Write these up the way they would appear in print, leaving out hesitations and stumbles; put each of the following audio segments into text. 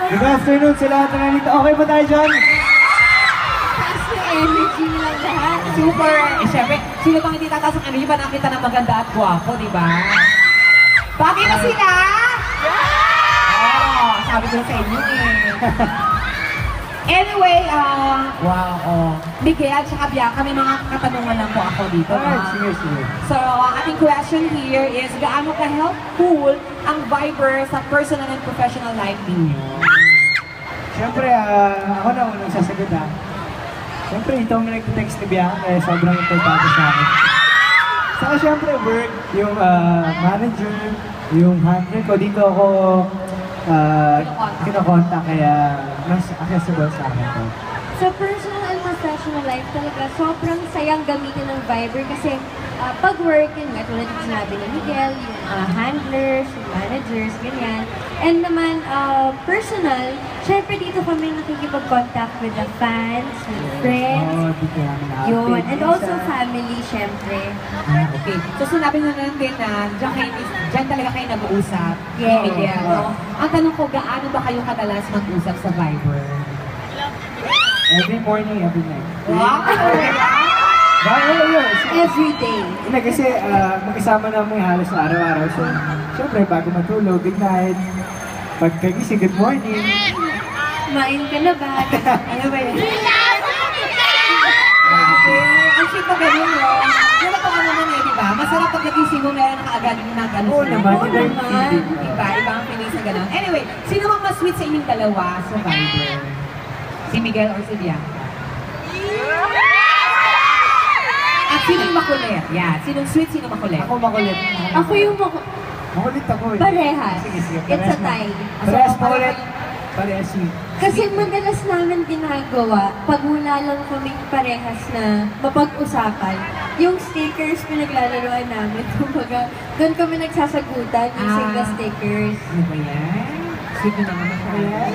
Good afternoon sa lahat na nandito. Okay ba tayo dyan? Taas na energy nilang lahat. Super! Eh, syempre, sino bang hindi tataas ang energy ba nakita ng maganda at gwapo, di ba? Bakit na sila? Oh, sabi ko sa inyo eh. Anyway, Miguel at saka Bianca, may mga katanungan lang po ako dito. Alright, sige. So, ang ating question here is, gaano ka-helpful ang Viber sa personal and professional life ninyo? Siyempre, ako na unang sasagot ha. Siyempre, itong nag-text ni Bianca kaya sobrang importante sa akin. Saka siyempre, work, yung manager, yung handler ko, dito ako kinokontak kaya mas accessible sa akin to. Sa personal and professional life talaga, sobrang sayang gamitin ng Viber kasi pag work, yun nga, tulad yung sinabi ni Miguel, yung handlers, yung managers, ganyan. And naman, personal, syempre dito kami nakikipag-contact with the fans, with friends, Dito namin yun. And also family, syempre. Okay. So, sinabi na lang din na dyan talaga kayo nag-uusap ni Yes. Miguel. No? Ang tanong ko, gaano ba kayo kadalas mag-usap sa Viber? Every morning, every night. Wow! Yes. Every day. Hindi, kasi magkasama namin halos na araw-araw. So, syempre, bago matulog, good night. Pagkagising, good morning. Kumain ka na ba? Ano ba yun? Ang sweet na ganun, no? Yung ito ka naman eh, di ba? Masarap pag nagising mo, meron na kaagad na gano'n. Oo naman, Oo iba yung naman. feeling. Diba? Iba ang feeling sa gano'n. Anyway, sino mang mas sweet sa inyong dalawa sa Viber? Si Miguel or si Bianca? At sinong makulit? Yeah, sinong sweet, sinong makulit? Ako makulit. Ako yung Makulit ako eh. parehas. Sige, It's a tie. Parehas makulit. Parehas sweet. Kasi madalas namin ginagawa, pag wala lang kaming parehas na mapag-usapan, yung stickers pinaglalaroan namin. Kumbaga, doon kami nagsasagutan using the stickers. Ano ba yan? Sweet na naman ako yan.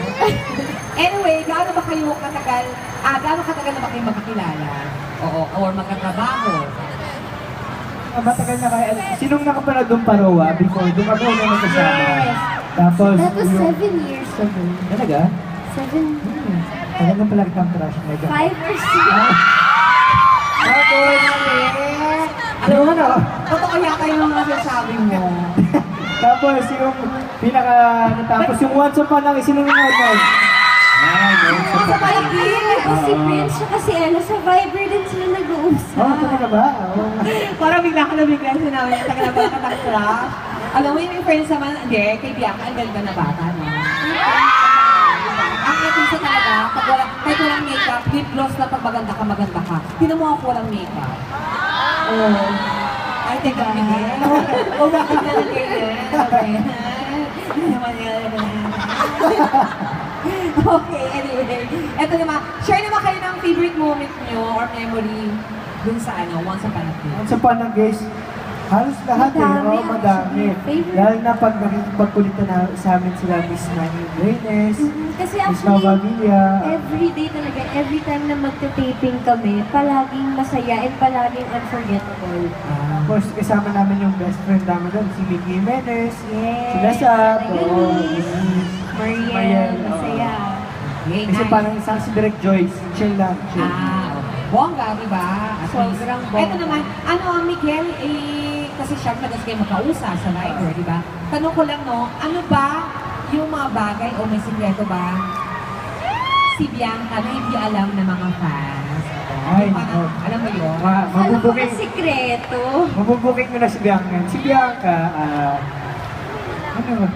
Anyway, gaano katagal na ba kayo magkakilala? Oo, or magkatrabaho? Matagal na kaya. Sinong nakapanood ng Parowa before? Doon kami una magkasama. Yes. Tapos, That was yung... 7 years ago. Talaga? 7, Tagal na pala kitang crush na ito. 5 or 6. Tapos, Alam mo, ano? totoo yata yung mga sinasabi mo. Tapos yung pinaka natapos yung once upon a sinong nanonood? Sa palagay! Si Prince siya kasi sa Viber din sila nag-uusap. Oh, talaga ba? Oh. Parang bigla ka na bigla sinabi niya, tagal na ba katang-crush? Alam mo yung friends naman, hindi, kay Bianca, ang ganda na bata, no? Ang ating sa talaga, kahit walang makeup, lip gloss na pag maganda ka. Tinan mo ako walang makeup. Oh. Ay, teka, Miguel. O, bakit na lang ganyan? Okay, anyway. Eto naman, share naman kayo ng favorite moment nyo or memory dun sa Once Upon a Time. Once upon a guys, halos lahat Madami, eh. Madami. favorite. Lalo na pag nakikipagkulitan na sa amin sila Miss Manny Reynes, Kasi Miss actually, Mavavilla. every day talaga, every time na magte-taping kami, palaging masaya and palaging unforgettable. Tapos kasama namin yung best friend namin doon, si Mickey Jimenez, Yes. sila Sab, Mariel, masaya. Okay, Kasi nice. parang isang si Direk Joyce, chill lang, chill. Bongga, di ba? At Sobrang least. bongga. Eto naman, Miguel, kasi siya madalas kayo magkausap sa Viber, di ba? Tanong ko lang, no, ano ba yung mga bagay o may sikreto ba si Bianca na hindi alam ng mga fans? Ay, Yung parang, nako. alam mo yun? Ano ba Mabubuking, sikreto? mabubuking mo na si Bianca. Si Bianca, ano ba?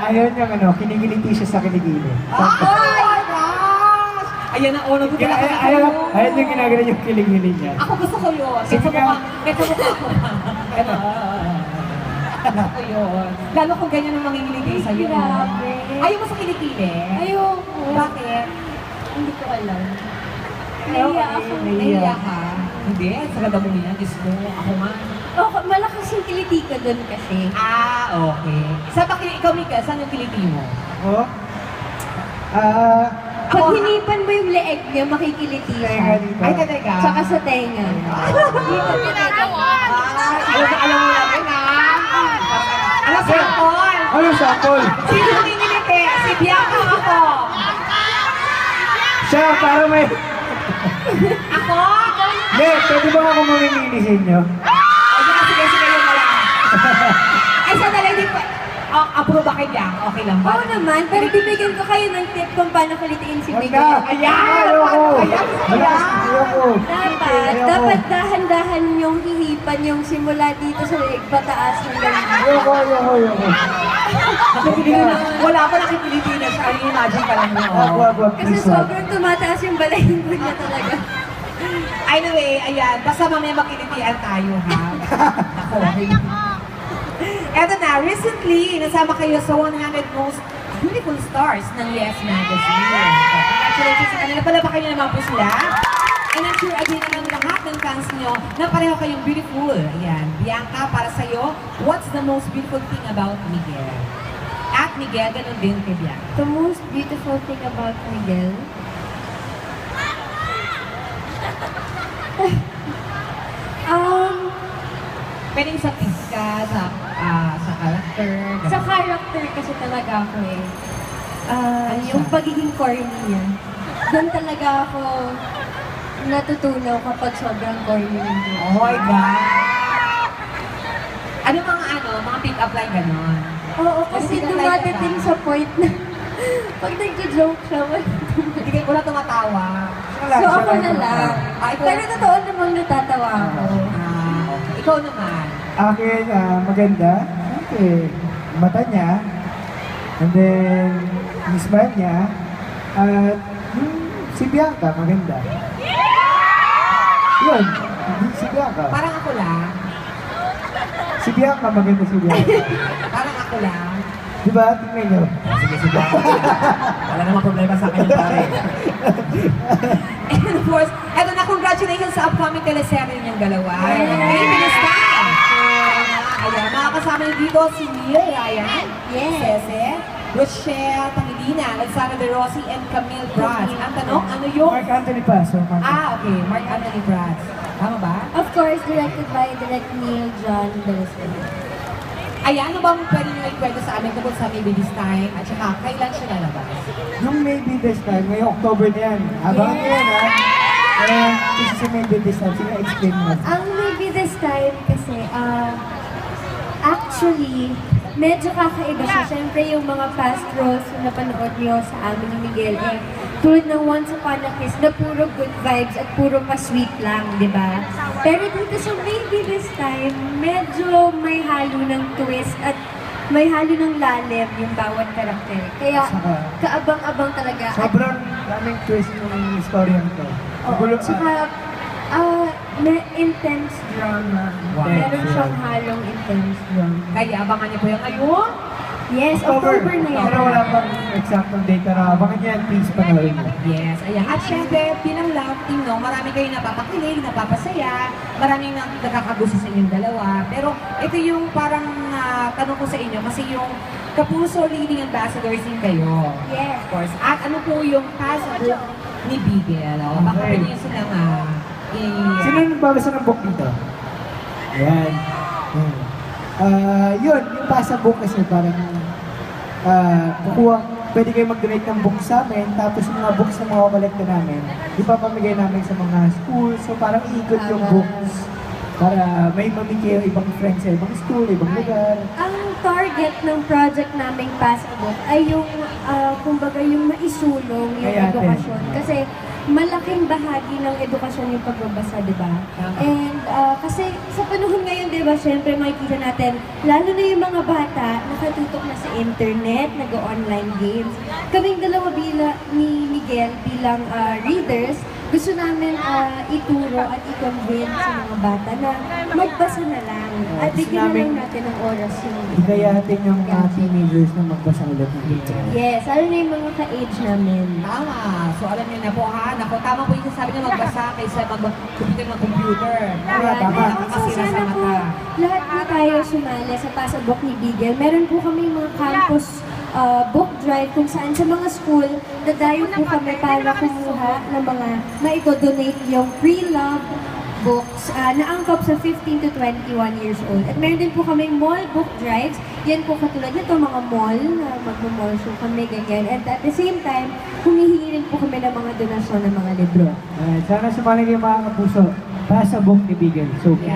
Ayaw niya, kinigiliti siya sa kiligili. Oh my gosh! Ayan ang ono ko Kaya talaga. ayaw niya ginagana yung kiligili niya. Ako gusto ko yun. Sige Gusto nga. ko pa. Gusto ko yun. Lalo kung ganyan ang mangingiligay sa'yo. no? Grabe. Ayaw mo sa kilikili? Ayoko. Bakit? Hindi ko alam. Ayaw Nahiya ka, ako. Nahiya ka? Hindi, sa ganda mo yan. Diyos mo, ako nga. Malakas yung kiliti ko dun kasi. Okay. Saan ba ikaw, Mika? Saan yung kiliti mo? Oh? Pag hinipan mo yung leeg niya, makikiliti Tenga siya. dito. Ay, talaga? Tsaka sa tenga. Alam mo namin, ha? Alam mo, Paul! Ano sample? Sino niniliti? Si Bianca o ako? Siya, para may... Ako? Hindi, pwede ba ako mamimili sa inyo? Sige, yun na lang. Ay, sandali, di pa. Approve ba kay Bianca? Okay lang ba? Oo naman, pero bibigyan ko kayo ng tip kung paano kulitiin si Huwag Miguel. na! Ayan! Ayoko! Ayan! Malakas ayoko! Dapat dahan-dahan yung hihipan yung simula dito sa pataas hanggang Ayoko! Wala pa nakikiliti na siya. I-imagine ka lang niyo. Wag, Kasi please wag. sobrang tumataas yung balahibo niya talaga. Anyway, ayan. Basta mamaya makilitian tayo, ha? Okay. Eto na, recently, nasama kayo sa 100 Most Beautiful Stars ng Yes Magazine. So, congratulations sa kanila. Palabakan niyo naman po sila. And I'm sure again naman lahat ng fans niyo na pareho kayong beautiful. Ayan. Bianca, para sa'yo, what's the most beautiful thing about Miguel? At Miguel, ganun din kay Bianca. The most beautiful thing about Miguel, Pwedeng sa pizza, sa character. ganun. sa character kasi talaga ako eh. Yung pagiging corny niya. Doon talaga ako natutunaw kapag sobrang corny niya. Oh my God! Ano mga pick-up line gano'n? Oo, kasi Ano, dumadating sa point na pag nagjo-joke siya, Hindi kayo wala tumatawa. so ako na lang. Ah, ikaw Pero totoo namang natatawa ako. Okay. Ikaw naman. Akin, maganda. Okay. Mata niya. And then, yung smile niya. At yung si Bianca, maganda. Yun. Si Bianca. Parang ako lang. Si Bianca, maganda si Bianca. Parang ako lang. Di ba? Tingnan niyo. Sige. Wala namang problema sa akin yung pare. And of course, eto na, congratulations sa upcoming teleserye niyang dalawa. Hey, Pinistan! Ayan, makakasama niyo dito si Neil Ryan, Yes. Cese, Rochelle Pangilinan, Alexander De Rossi, and Camille Brads. Ang tanong, ano yung... Mark Anthony pa. So, Okay, Mark Anthony Brads. Tama ba? Of course, directed by Direct Neil John Belisco. Ayan, ano bang pwede niyo ikwento sa amin tungkol sa Maybe This Time at saka kailan siya lalabas? yung maybe this time, ngayong October na yan. Abangan niyo yan, ha? And kasi si maybe this time, sige, explain mo. Ang maybe this time kasi, actually, medyo kakaiba siya. Siyempre, yung mga past roles na napanood niyo sa amin ni Miguel, tulad ng Once Upon a Kiss na puro good vibes at puro pa-sweet lang, di ba? Pero dito sa maybe this time, medyo may halo ng twist at may halo ng lalim yung bawat karakter. Kaya, Saka- kaabang-abang talaga. At Sobrang daming twist yung story nito. Oo, tsaka, may intense drama. Wow. Meron siyang halong intense drama. Kaya abangan niyo po yung ngayon. Yes, October na yan. Pero wala pang exactong date, pero abangan niyo yan, please, panoorin niyo. Yes, ayan. At syempre, bilang love team, no, marami kayo napapakilig, napapasaya, maraming nakakagusto sa inyong dalawa. Pero ito yung parang tanong ko sa inyo, kasi yung Kapuso leading ambassadors din kayo. Yes. Of course. At ano po yung passbook ni Bigel? O, baka Okay. pwede nyo silang Sino yung nagbabasa ng book dito? Ayan. Yun, yung pasa book kasi parang pwede kayo mag-donate ng book sa amin, tapos yung mga books na makakolekta namin, ipapamigay namin sa mga school, so parang iikot yung books para may mamigay yung ibang friends sa ibang school, ibang lugar. Ang target ng project naming Passbook ay yung, kumbaga, yung maisulong yung Kaya din. edukasyon. Kasi malaking bahagi ng edukasyon yung pagbabasa, di ba? Tama. And kasi sa panahon ngayon, di ba, syempre makikita natin, lalo na yung mga bata, nakatutok na sa internet, nag-online games. Kaming dalawa ni Miguel bilang readers, gusto namin ituro at i-convince sa mga bata na magbasa na lang. At Gusto bigyan na namin- lang natin ng oras yung Higayatin yung mga teenagers na magbasa ulit ng book. Yes, lalo na yung mga ka-age namin. Tama. So alam niyo na po ha, naku, tama po yung sabi niya magbasa kaysa mag-computer ng computer. Tama, tama. So, sana po lahat po tayo sumali sa Passbook ni Bigel. Meron po kami mga campus book drive kung saan sa mga school, dadayo po kami para kumuha ng mga maito-donate yung pre-love books na angkop sa 15 to 21 years old. At meron din po kaming mall book drives. Yan po katulad nito, mga mall, na magmo-mall show kami, ganyan. And at the same time, humihingi rin po kami ng mga donasyon ng mga libro. Sana sumali kayo mga kapuso para sa book ni Bigel. So, please